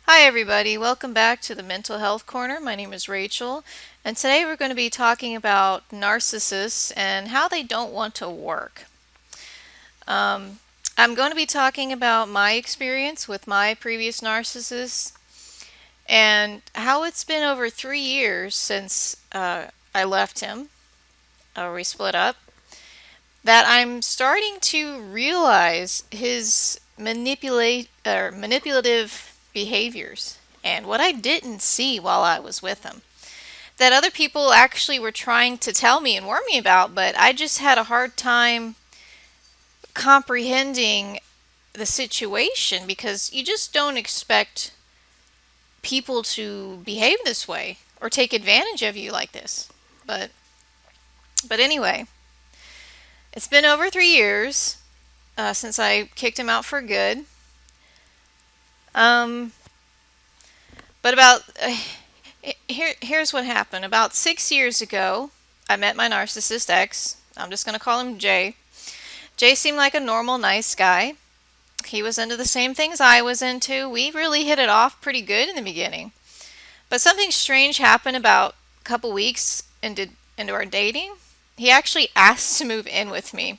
Hi, everybody. Welcome back to the Mental Health Corner. My name is Rachel, and today we're going to be talking about narcissists and how they don't want to work. Um, I'm going to be talking about my experience with my previous narcissist and how it's been over 3 years since I left him, or we split up, that I'm starting to realize his manipulative behaviors and what I didn't see while I was with him. That other people actually were trying to tell me and warn me about, but I just had a hard time comprehending the situation because you just don't expect people to behave this way or take advantage of you like this. But anyway, it's been over 3 years since I kicked him out for good. Um, but about here's what happened. About 6 years ago, I met my narcissist ex. I'm just gonna call him Jay. Jay seemed like a normal, nice guy. He was into the same things I was into. We really hit it off pretty good in the beginning. But something strange happened about a couple weeks into our dating. He actually asked to move in with me.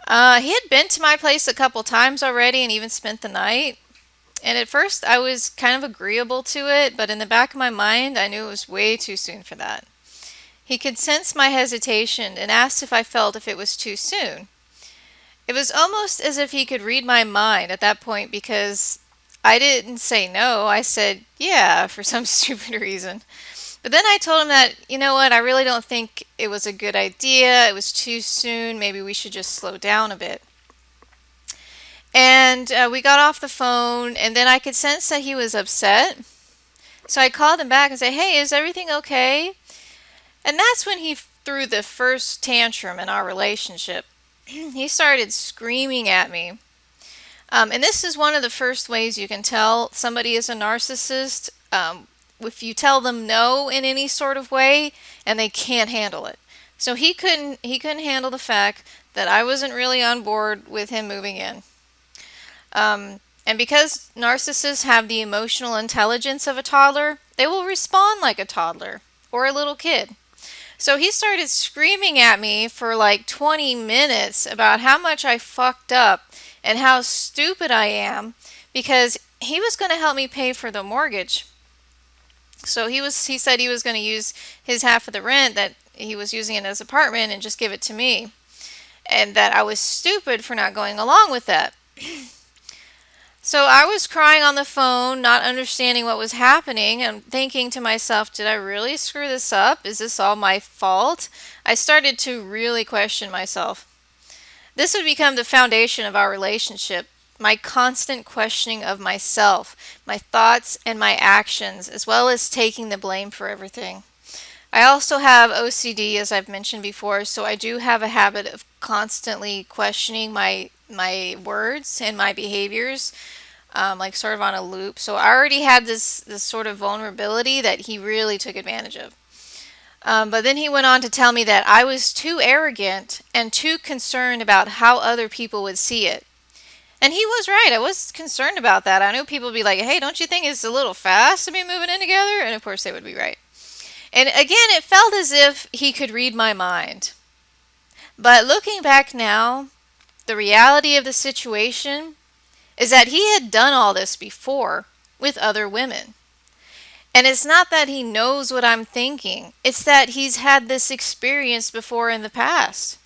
He had been to my place a couple times already and even spent the night. And at first I was kind of agreeable to it, but in the back of my mind I knew it was way too soon for that. He could sense my hesitation and asked if I felt if it was too soon. It was almost as if he could read my mind at that point because I didn't say no. I said yeah for some stupid reason. But then I told him that, you know what, I really don't think it was a good idea. It was too soon. Maybe we should just slow down a bit. And we got off the phone, and then I could sense that he was upset. So I called him back and said, hey, is everything okay? And that's when he threw the first tantrum in our relationship. He started screaming at me. And this is one of the first ways you can tell somebody is a narcissist. If you tell them no in any sort of way and they can't handle it. So he couldn't handle the fact that I wasn't really on board with him moving in. And because narcissists have the emotional intelligence of a toddler, they will respond like a toddler or a little kid. So he started screaming at me for like 20 minutes about how much I fucked up and how stupid I am because he was going to help me pay for the mortgage. So he said he was going to use his half of the rent that he was using in his apartment and just give it to me. And that I was stupid for not going along with that. So I was crying on the phone, not understanding what was happening, and thinking to myself, did I really screw this up? Is this all my fault? I started to really question myself. This would become the foundation of our relationship. My constant questioning of myself, my thoughts and my actions, as well as taking the blame for everything. I also have OCD, as I've mentioned before, so I do have a habit of constantly questioning my words and my behaviors, like sort of on a loop. So I already had this sort of vulnerability that he really took advantage of. But then he went on to tell me that I was too arrogant and too concerned about how other people would see it. And he was right. I was concerned about that. I knew people would be like, hey, don't you think it's a little fast to be moving in together? And of course they would be right. And again, it felt as if he could read my mind. But looking back now, the reality of the situation is that he had done all this before with other women. And it's not that he knows what I'm thinking, it's that he's had this experience before in the past.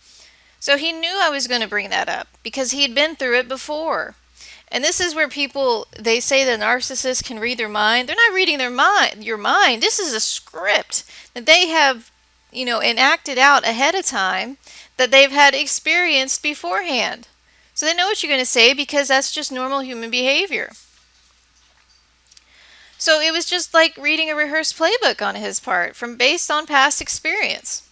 So he knew I was going to bring that up because he had been through it before. And this is where people, they say the narcissist can read their mind. They're not reading your mind. This is a script that they have, enacted out ahead of time that they've had experienced beforehand. So they know what you're going to say because that's just normal human behavior. So it was just like reading a rehearsed playbook on his part from based on past experience.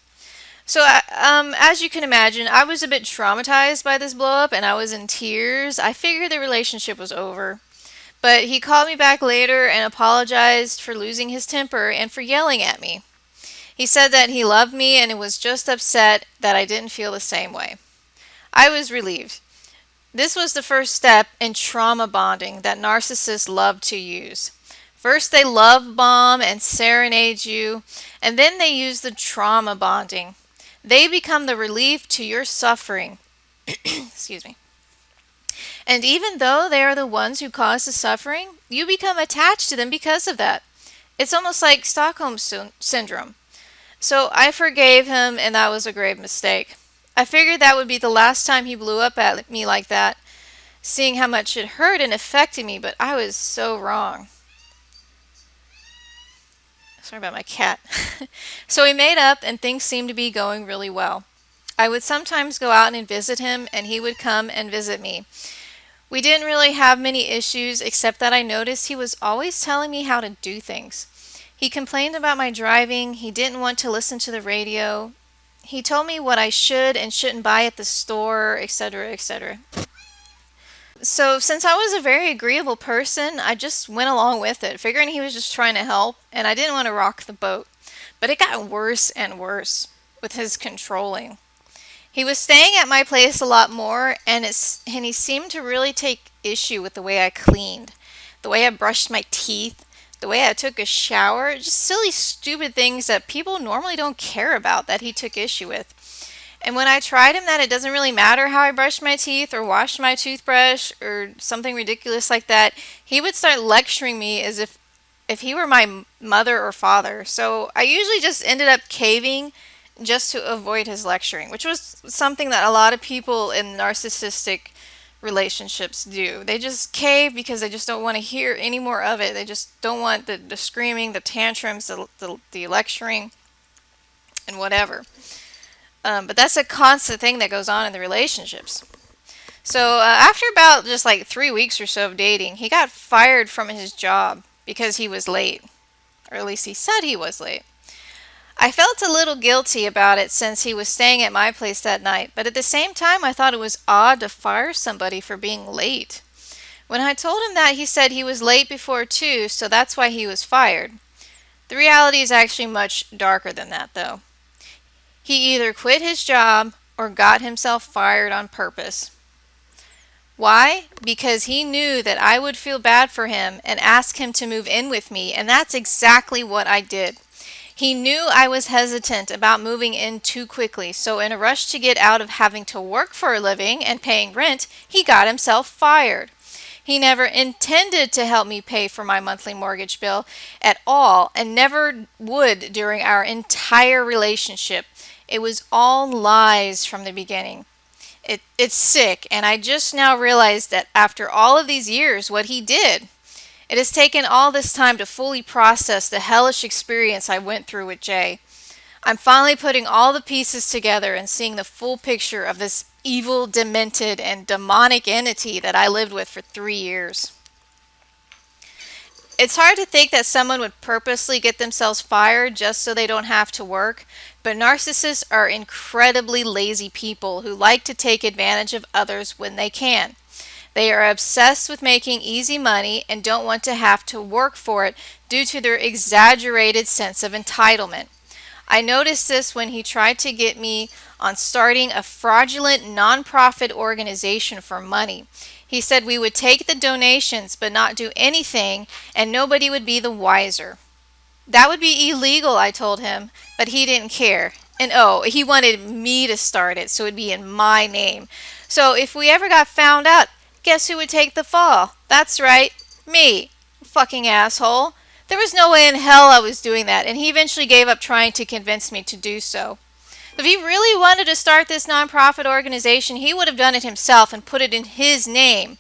So as you can imagine, I was a bit traumatized by this blow up and I was in tears. I figured the relationship was over. But he called me back later and apologized for losing his temper and for yelling at me. He said that he loved me and was just upset that I didn't feel the same way. I was relieved. This was the first step in trauma bonding that narcissists love to use. First, they love bomb and serenade you, and then they use the trauma bonding. They become the relief to your suffering. Excuse me. And even though they are the ones who cause the suffering, you become attached to them because of that. It's almost like Stockholm syndrome. So I forgave him, and that was a grave mistake. I figured that would be the last time he blew up at me like that, seeing how much it hurt and affected me, but I was so wrong. Sorry about my cat. So we made up, and things seemed to be going really well. I would sometimes go out and visit him, and he would come and visit me. We didn't really have many issues, except that I noticed he was always telling me how to do things. He complained about my driving, he didn't want to listen to the radio, he told me what I should and shouldn't buy at the store, etc., etc. So since I was a very agreeable person, I just went along with it, figuring he was just trying to help, and I didn't want to rock the boat. But it got worse and worse with his controlling. He was staying at my place a lot more, and he seemed to really take issue with the way I cleaned, the way I brushed my teeth, the way I took a shower, just silly, stupid things that people normally don't care about that he took issue with. And when I tried him that it doesn't really matter how I brush my teeth or wash my toothbrush or something ridiculous like that, he would start lecturing me as if he were my mother or father. So I usually just ended up caving just to avoid his lecturing, which was something that a lot of people in narcissistic relationships do. They just cave because they just don't want to hear any more of it. They just don't want the screaming, the tantrums, the lecturing, and whatever. But that's a constant thing that goes on in the relationships. So after about just like 3 weeks or so of dating, he got fired from his job because he was late. Or at least he said he was late. I felt a little guilty about it since he was staying at my place that night, but at the same time I thought it was odd to fire somebody for being late. When I told him that, he said he was late before too, so that's why he was fired. The reality is actually much darker than that, though. He either quit his job or got himself fired on purpose. Why? Because he knew that I would feel bad for him and ask him to move in with me, and that's exactly what I did. He knew I was hesitant about moving in too quickly, so in a rush to get out of having to work for a living and paying rent, he got himself fired. He never intended to help me pay for my monthly mortgage bill at all and never would during our entire relationship. It was all lies from the beginning. It's sick, and I just now realized that after all of these years, what he did. It has taken all this time to fully process the hellish experience I went through with Jay. I'm finally putting all the pieces together and seeing the full picture of this evil, demented, and demonic entity that I lived with for 3 years. It's hard to think that someone would purposely get themselves fired just so they don't have to work, but narcissists are incredibly lazy people who like to take advantage of others when they can. They are obsessed with making easy money and don't want to have to work for it due to their exaggerated sense of entitlement. I noticed this when he tried to get me on starting a fraudulent nonprofit organization for money. He said we would take the donations but not do anything and nobody would be the wiser. That would be illegal, I told him, but he didn't care. And oh, he wanted me to start it, so it would be in my name. So if we ever got found out, guess who would take the fall? That's right, me. Fucking asshole. There was no way in hell I was doing that, and he eventually gave up trying to convince me to do so. If he really wanted to start this nonprofit organization, he would have done it himself and put it in his name,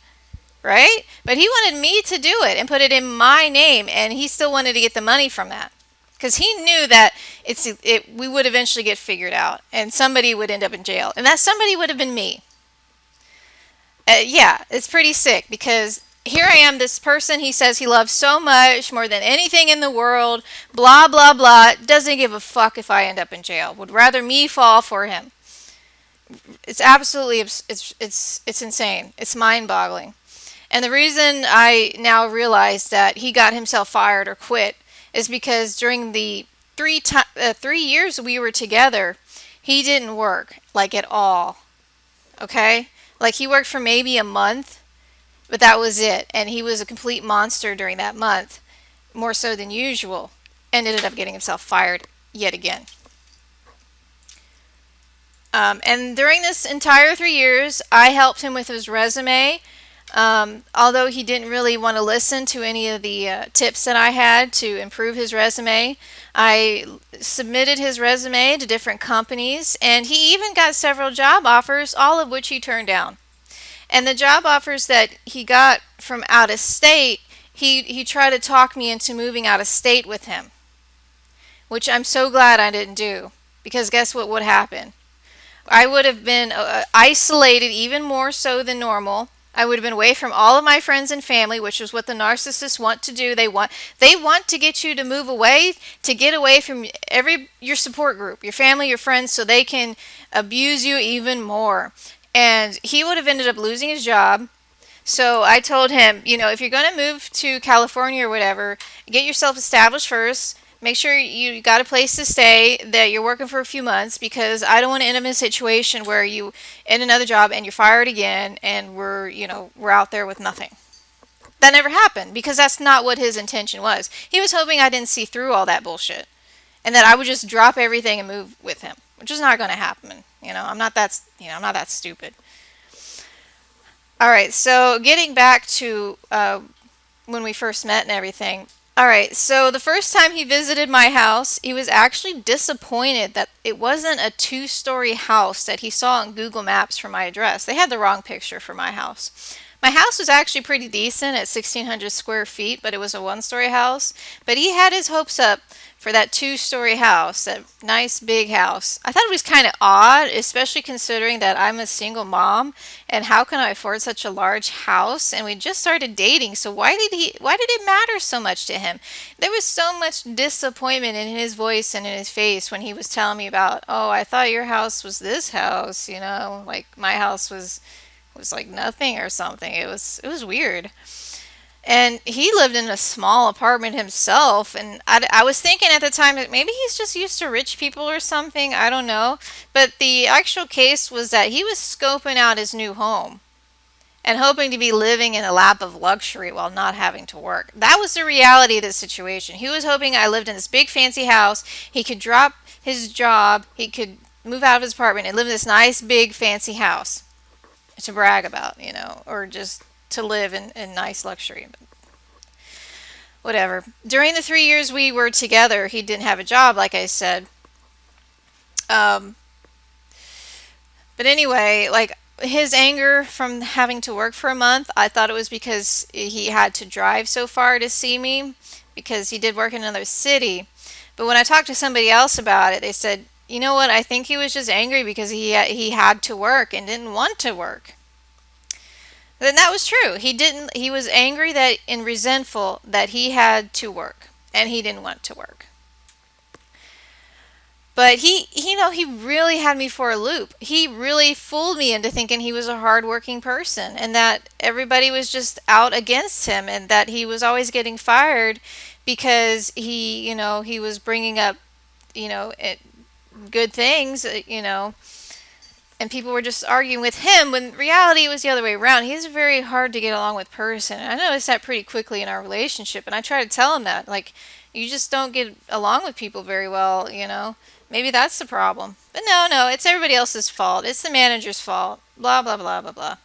right? But he wanted me to do it and put it in my name, and he still wanted to get the money from that. Because he knew that we would eventually get figured out, and somebody would end up in jail, and that somebody would have been me. Yeah, it's pretty sick because here I am, this person he says he loves so much, more than anything in the world, blah, blah, blah, doesn't give a fuck if I end up in jail, would rather me fall for him. It's absolutely, it's insane. It's mind-boggling. And the reason I now realize that he got himself fired or quit is because during the 3 years we were together, he didn't work, like at all. Okay? Like he worked for maybe a month, but that was it. And he was a complete monster during that month, more so than usual, and ended up getting himself fired yet again. And during this entire 3 years, I helped him with his resume. Although he didn't really want to listen to any of the tips that I had to improve his resume, I submitted his resume to different companies, and he even got several job offers, all of which he turned down. And the job offers that he got from out of state, he tried to talk me into moving out of state with him, which I'm so glad I didn't do, because guess what would happen? I would have been isolated even more so than normal. I would have been away from all of my friends and family, which is what the narcissists want to do. They want to get you to move away, to get away from your support group, your family, your friends, so they can abuse you even more. And he would have ended up losing his job. So I told him, if you're going to move to California or whatever, get yourself established first. Make sure you got a place to stay, that you're working for a few months, because I don't want to end up in a situation where you in another job and you're fired again and we're out there with nothing. That never happened, because that's not what his intention was. He was hoping I didn't see through all that bullshit and that I would just drop everything and move with him, which is not going to happen. I'm not that stupid. All right, so getting back to when we first met and everything. All right, so the first time he visited my house, he was actually disappointed that it wasn't a two-story house that he saw on Google Maps for my address. They had the wrong picture for my house. My house was actually pretty decent at 1,600 square feet, but it was a one-story house. But he had his hopes up for that two-story house, that nice big house. I thought it was kind of odd, especially considering that I'm a single mom, and how can I afford such a large house? And we just started dating, so why did it matter so much to him? There was so much disappointment in his voice and in his face when he was telling me about, oh, I thought your house was this house, like my house was like nothing or something. It was weird. And he lived in a small apartment himself, and I was thinking at the time that maybe he's just used to rich people or something. I don't know. But the actual case was that he was scoping out his new home and hoping to be living in a lap of luxury while not having to work. That was the reality of the situation. He was hoping I lived in this big fancy house. He could drop his job, he could move out of his apartment and live in this nice big fancy house to brag about, or just to live in nice luxury. But whatever. During the 3 years we were together, he didn't have a job, like I said. Um, but anyway, like his anger from having to work for a month, I thought it was because he had to drive so far to see me, because he did work in another city. But when I talked to somebody else about it, they said, you know what, I think he was just angry because he had to work and didn't want to work. Then that was true. He was angry that and resentful that he had to work and he didn't want to work. But he really had me for a loop. He really fooled me into thinking he was a hardworking person and that everybody was just out against him and that he was always getting fired because he was bringing up, good things, and people were just arguing with him when reality was the other way around. He's a very hard to get along with person. And I noticed that pretty quickly in our relationship, and I try to tell him that, like, you just don't get along with people very well, Maybe that's the problem. But no, it's everybody else's fault. It's the manager's fault. Blah, blah, blah, blah, blah.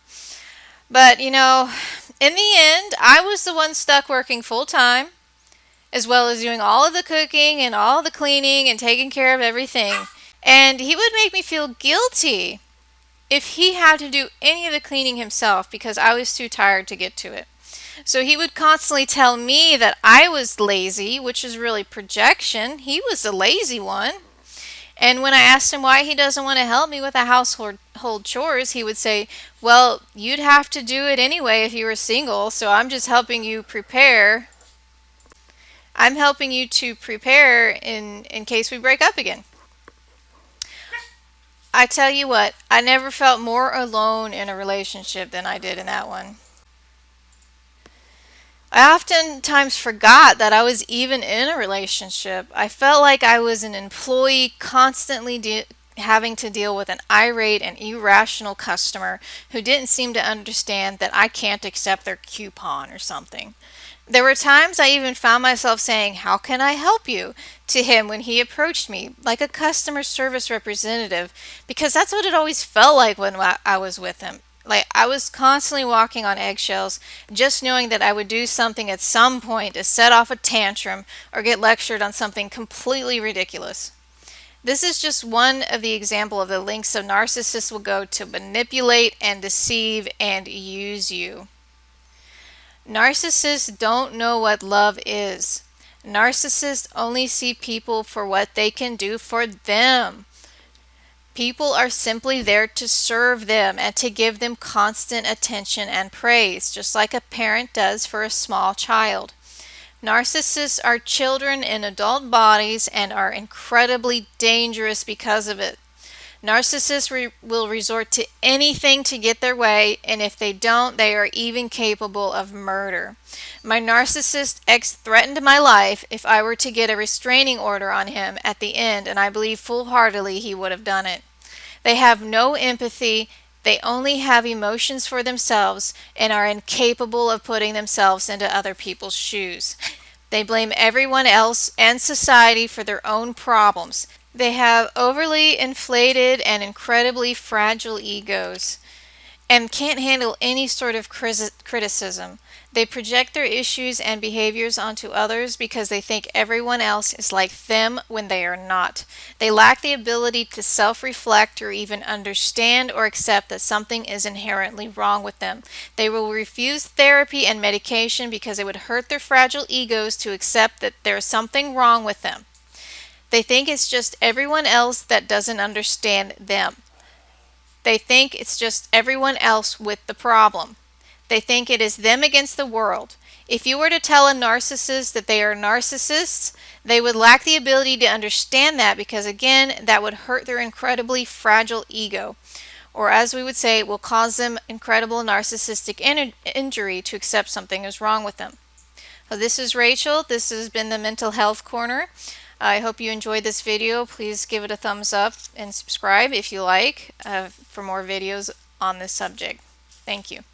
But, in the end, I was the one stuck working full time, as well as doing all of the cooking and all the cleaning and taking care of everything. And he would make me feel guilty if he had to do any of the cleaning himself because I was too tired to get to it. So he would constantly tell me that I was lazy, which is really projection. He was the lazy one. And when I asked him why he doesn't want to help me with the household chores, he would say, well, you'd have to do it anyway if you were single, so I'm just helping you prepare. I'm helping you to prepare in case we break up again. I tell you what, I never felt more alone in a relationship than I did in that one. I oftentimes forgot that I was even in a relationship. I felt like I was an employee constantly having to deal with an irate and irrational customer who didn't seem to understand that I can't accept their coupon or something. There were times I even found myself saying, "How can I help you?" to him when he approached me, like a customer service representative, because that's what it always felt like when I was with him. Like I was constantly walking on eggshells, just knowing that I would do something at some point to set off a tantrum or get lectured on something completely ridiculous. This is just one of the example of the lengths a narcissist will go to manipulate and deceive and use you. Narcissists don't know what love is. Narcissists only see people for what they can do for them. People are simply there to serve them and to give them constant attention and praise, just like a parent does for a small child. Narcissists are children in adult bodies and are incredibly dangerous because of it. Narcissists will resort to anything to get their way, and if they don't, they are even capable of murder. My narcissist ex threatened my life if I were to get a restraining order on him at the end, and I believe full-heartedly he would have done it. They have no empathy. They only have emotions for themselves and are incapable of putting themselves into other people's shoes. They blame everyone else and society for their own problems. They have overly inflated and incredibly fragile egos and can't handle any sort of criticism. They project their issues and behaviors onto others because they think everyone else is like them when they are not. They lack the ability to self-reflect or even understand or accept that something is inherently wrong with them. They will refuse therapy and medication because it would hurt their fragile egos to accept that there is something wrong with them. They think it's just everyone else that doesn't understand them. They think it's just everyone else with the problem. They think it is them against the world. If you were to tell a narcissist that they are narcissists, they would lack the ability to understand that because, again, that would hurt their incredibly fragile ego. Or, as we would say, it will cause them incredible narcissistic injury to accept something is wrong with them. So this is Rachel. This has been the Mental Health Corner. I hope you enjoyed this video. Please give it a thumbs up and subscribe if you like for more videos on this subject. Thank you.